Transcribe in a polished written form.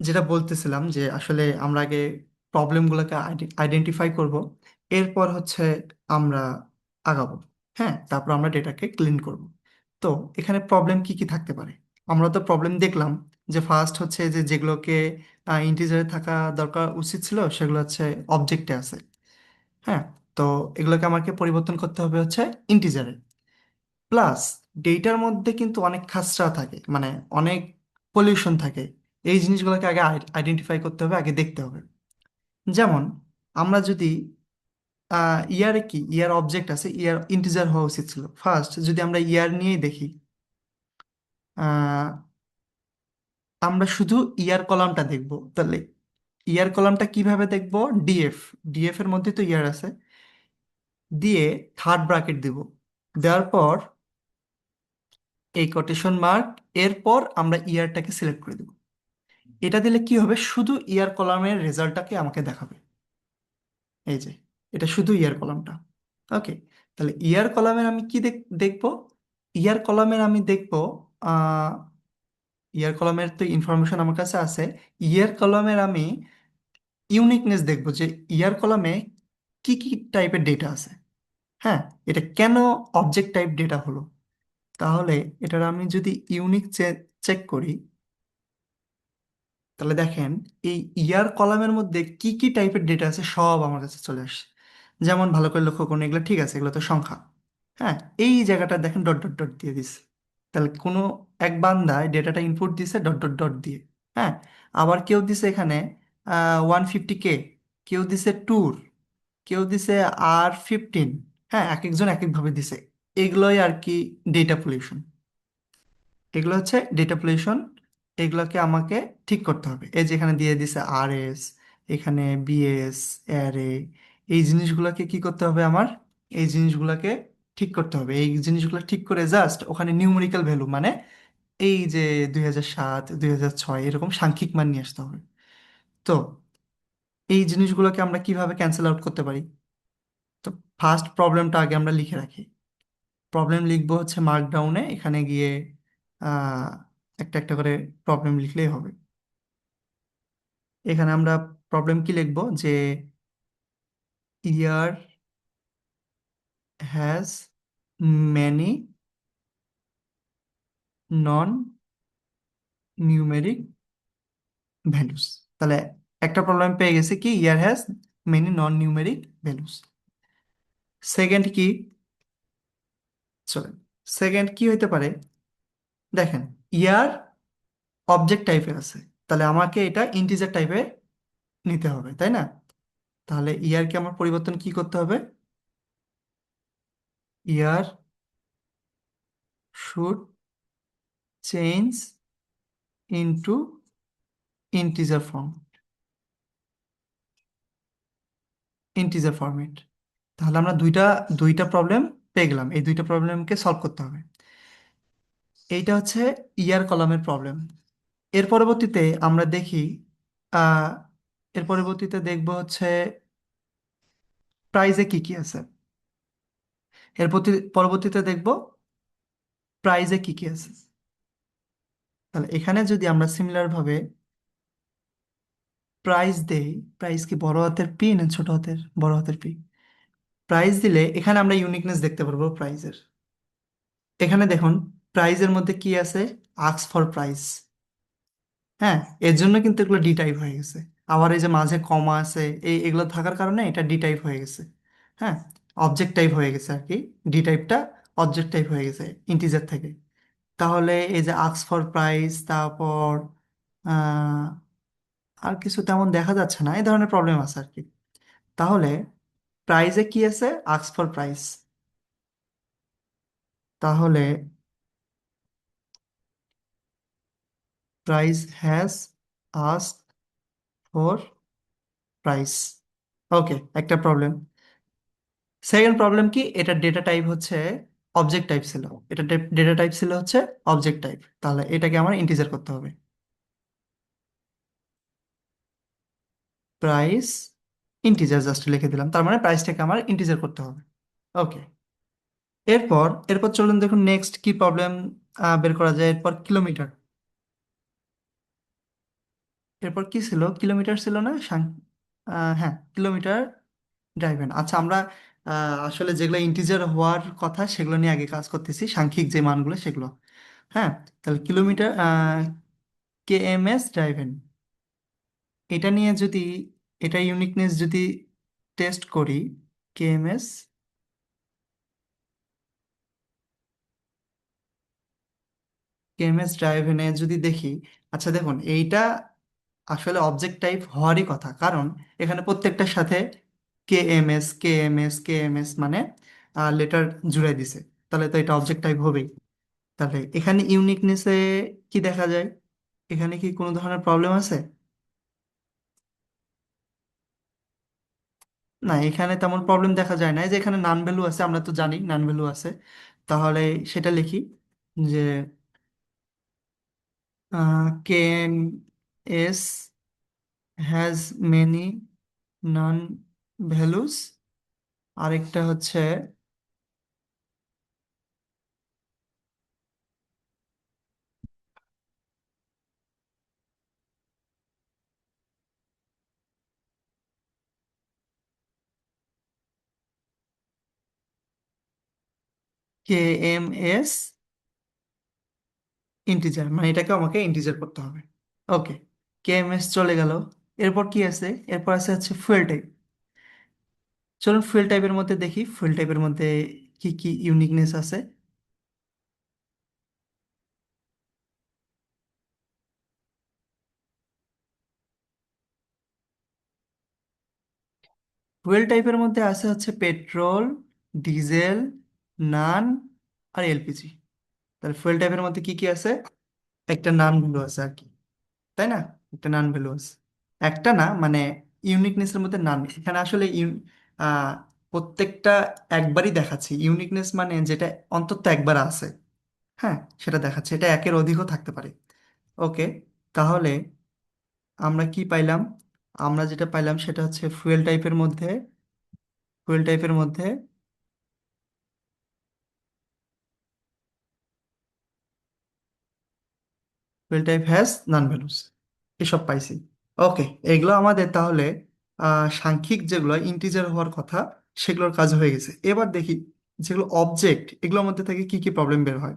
যেটা বলতেছিলাম যে আসলে আমরা আগে প্রবলেমগুলোকে আইডেন্টিফাই করব, এরপর হচ্ছে আমরা আগাবো। হ্যাঁ, তারপর আমরা ডেটাকে ক্লিন করব। তো এখানে প্রবলেম কি কি থাকতে পারে? আমরা তো প্রবলেম দেখলাম যে ফার্স্ট হচ্ছে যে যেগুলোকে ইন্টিজারে থাকা দরকার উচিত ছিল সেগুলো হচ্ছে অবজেক্টে আছে। হ্যাঁ, তো এগুলোকে আমাকে পরিবর্তন করতে হবে হচ্ছে ইন্টিজারে। প্লাস ডেটার মধ্যে কিন্তু অনেক খাসরা থাকে, মানে অনেক পলিউশন থাকে। এই জিনিসগুলোকে আগে আইডেন্টিফাই করতে হবে, আগে দেখতে হবে। যেমন আমরা যদি ইয়ারে কি ইয়ার অবজেক্ট আছে, ইয়ার ইন্টিজার হওয়া উচিত ছিল। ফার্স্ট যদি আমরা ইয়ার নিয়েই দেখি, আহ, আমরা শুধু ইয়ার কলামটা দেখব। তাহলে ইয়ার কলামটা কিভাবে দেখব? ডিএফ, ডিএফ এর মধ্যে তো ইয়ার আছে, দিয়ে থার্ড ব্র্যাকেট দিব। দেওয়ার পর এই কোটেশন মার্ক, এরপর আমরা ইয়ারটাকে সিলেক্ট করে দেব। এটা দিলে কি হবে, শুধু ইয়ার কলামের রেজাল্টটাকে আমাকে দেখাবে। এই যে এটা শুধু ইয়ার কলামটা। ওকে, তাহলে ইয়ার কলামের আমি কি দেখবো? ইয়ার কলামের আমি দেখবো, আহ ইয়ার কলামের তো ইনফরমেশন আমার কাছে আছে। ইয়ার কলামের আমি ইউনিকনেস দেখবো যে ইয়ার কলামে কি কি টাইপের ডেটা আছে। হ্যাঁ, এটা কেন অবজেক্ট টাইপ ডেটা হলো? তাহলে এটার আমি যদি ইউনিক চেক করি, তাহলে দেখেন এই ইয়ার কলামের মধ্যে কি কি টাইপের ডেটা আছে সব আমার কাছে চলে আসে। যেমন ভালো করে লক্ষ্য করুন, এগুলো ঠিক আছে, এগুলো তো সংখ্যা। হ্যাঁ, এই জায়গাটা দেখেন ডট ডট ডট দিয়ে দিছে। তাহলে কোনো এক বান্দায় ডেটাটা ইনপুট দিছে ডট ডট ডট দিয়ে। হ্যাঁ, আবার কেউ দিছে এখানে 150K, কেউ দিছে ট্যুর, কেউ দিছে R15। হ্যাঁ, এক একজন এক একভাবে দিছে। এগুলোই আর কি ডেটা পলিউশন। এগুলো হচ্ছে ডেটা পলিউশন। এগুলোকে আমাকে ঠিক করতে হবে। এই যে এখানে দিয়ে দিছে RS, এখানে BS, অ্যারে। এই জিনিসগুলোকে কি করতে হবে আমার? এই জিনিসগুলোকে ঠিক করতে হবে। এই জিনিসগুলো ঠিক করে জাস্ট ওখানে নিউমেরিক্যাল ভ্যালু, মানে এই যে 2007, 2006 এরকম সাংখ্যিক মান নিয়ে আসতে হবে। তো এই জিনিসগুলোকে আমরা কিভাবে ক্যান্সেল আউট করতে পারি? তো ফার্স্ট প্রবলেমটা আগে আমরা লিখে রাখি। প্রবলেম লিখবো হচ্ছে মার্কডাউনে, এখানে গিয়ে আহ, একটা একটা করে প্রবলেম লিখলেই হবে। এখানে আমরা প্রবলেম কি লিখবো যে ইয়ার has many non numeric values. তাহলে একটা প্রবলেম পেয়ে গেছে কি, ইয়ার has many non numeric values. Second কি? চলেন, সেকেন্ড কি হইতে পারে? দেখেন, ইয়ার অবজেক্ট টাইপের আছে, তাহলে আমাকে এটা ইন্টিজার টাইপে নিতে হবে, তাই না? তাহলে ইয়ারকে আমার পরিবর্তন কি করতে হবে? Year should change into integer form, integer format. তাহলে আমরা দুইটা দুইটা প্রবলেম পেয়ে গেলাম। এই দুইটা প্রবলেমকে সলভ করতে হবে। এইটা হচ্ছে ইয়ার কলামের প্রবলেম। এর পরবর্তীতে আমরা দেখি, আহ, এর পরবর্তীতে দেখব হচ্ছে প্রাইজে কি কি আছে। পরবর্তীতে দেখব প্রাইজে কি কি আছে। তাহলে এখানে যদি আমরা সিমিলার ভাবে প্রাইস দেই, প্রাইস কি বড় হাতের পি না ছোট হাতের? বড় হাতের পি। প্রাইস দিলে এখানে আমরা ইউনিকনেস দেখতে পারবো প্রাইজের। এখানে দেখুন, প্রাইজের মধ্যে কি আছে? Ask for price. হ্যাঁ, এর জন্য কিন্তু এগুলো ডি টাইপ হয়ে গেছে। আবার এই যে মাঝে কমা আছে, এগুলো থাকার কারণে এটা ডি টাইপ হয়ে গেছে। হ্যাঁ, অবজেক্ট টাইপ হয়ে গেছে আর কি। ডি টাইপটা অবজেক্ট টাইপ হয়ে গেছে ইন্টিজার থেকে। তাহলে এই যে আস্ক ফর প্রাইস, তারপর আহ, আর কিছু তেমন দেখা যাচ্ছে না, এই ধরনের প্রবলেম আছে আর কি। তাহলে প্রাইজে কি আছে? Ask for price. তাহলে price has ask for price. Okay, একটা প্রবলেম। সেকেন্ড প্রবলেম কি, এটা ডেটা টাইপ হচ্ছে অবজেক্ট টাইপ ছিল। এটা ডেটা টাইপ ছিল হচ্ছে অবজেক্ট টাইপ। তাহলে এটাকে আমার ইন্টিজার করতে হবে। প্রাইস ইন্টিজার জাস্ট লিখে দিলাম, তার মানে প্রাইসটাকে আমার ইন্টিজার করতে হবে। ওকে, এরপর চলুন দেখুন নেক্সট কি প্রবলেম বের করা যায়। এরপর কিলোমিটার। এরপর কি ছিল, কিলোমিটার ছিল না হ্যাঁ, কিলোমিটার ড্রাইভেন। আচ্ছা, আমরা আসলে যেগুলো ইন্টিজার হওয়ার কথা সেগুলো নিয়ে আগে কাজ করতেছি, সাংখ্যিক যে মানগুলো সেগুলো। হ্যাঁ, তাহলে kilometre, K M S driven, এটা নিয়ে যদি, এটা ইউনিকনেস যদি টেস্ট করি, কে এম এস, কেএমএস ড্রাইভেনে যদি দেখি, আচ্ছা দেখুন এইটা আসলে অবজেক্ট টাইপ হওয়ারই কথা, কারণ এখানে প্রত্যেকটার সাথে কে এম এস মানে লেটার জুড়ে দিছে, তাহলে তো এটা অবজেক্ট টাইপ হবেই। তাহলে এখানে ইউনিকনেসে কি দেখা যায়, এখানে কি কোনো ধরনের প্রবলেম আছে? না, এখানে তেমন প্রবলেম দেখা যায় না। এই যে এখানে নান ভ্যালু আছে, আমরা তো জানি নান ভ্যালু আছে। তাহলে সেটা লিখি যে KM S has many non values. আরেকটা হচ্ছে কে এম এস ইন্টিজার, মানে এটাকে আমাকে ইন্টিজার করতে হবে। ওকে, কে এম এস চলে গেল। এরপর কি আছে, এরপর আছে হচ্ছে ফুয়েল টাইপ। চলুন ফুয়েল টাইপের মধ্যে দেখি, ফুয়েল টাইপের মধ্যে কি কি ইউনিকনেস আছে। ফুয়েল টাইপের মধ্যে আছে হচ্ছে পেট্রোল, ডিজেল, নান আর এলপিজি। তাহলে ফুয়েল টাইপের মধ্যে কি কি আছে, একটা নান ভ্যালু আছে আর কি, তাই না? একটা নান ভ্যালু আছে, একটা না মানে ইউনিকনেসের মধ্যে নান এখানে আসলে আহ, প্রত্যেকটা একবারই দেখাচ্ছি। ইউনিকনেস মানে যেটা অন্তত একবার আছে, হ্যাঁ, সেটা দেখাচ্ছে, এটা একের অধিকও থাকতে পারে। ওকে, তাহলে আমরা কি পাইলাম, আমরা যেটা পাইলাম সেটা হচ্ছে ফুয়েল টাইপের মধ্যে fuel type has NaN values, এসব পাইছি। ওকে, এগুলো আমাদের তাহলে সাংখ্যিক যেগুলো ইন্টিজার হওয়ার কথা সেগুলোর কাজ হয়ে গেছে। এবার দেখি যেগুলো অবজেক্ট, এগুলোর মধ্যে থেকে কি কি প্রবলেম বের হয়।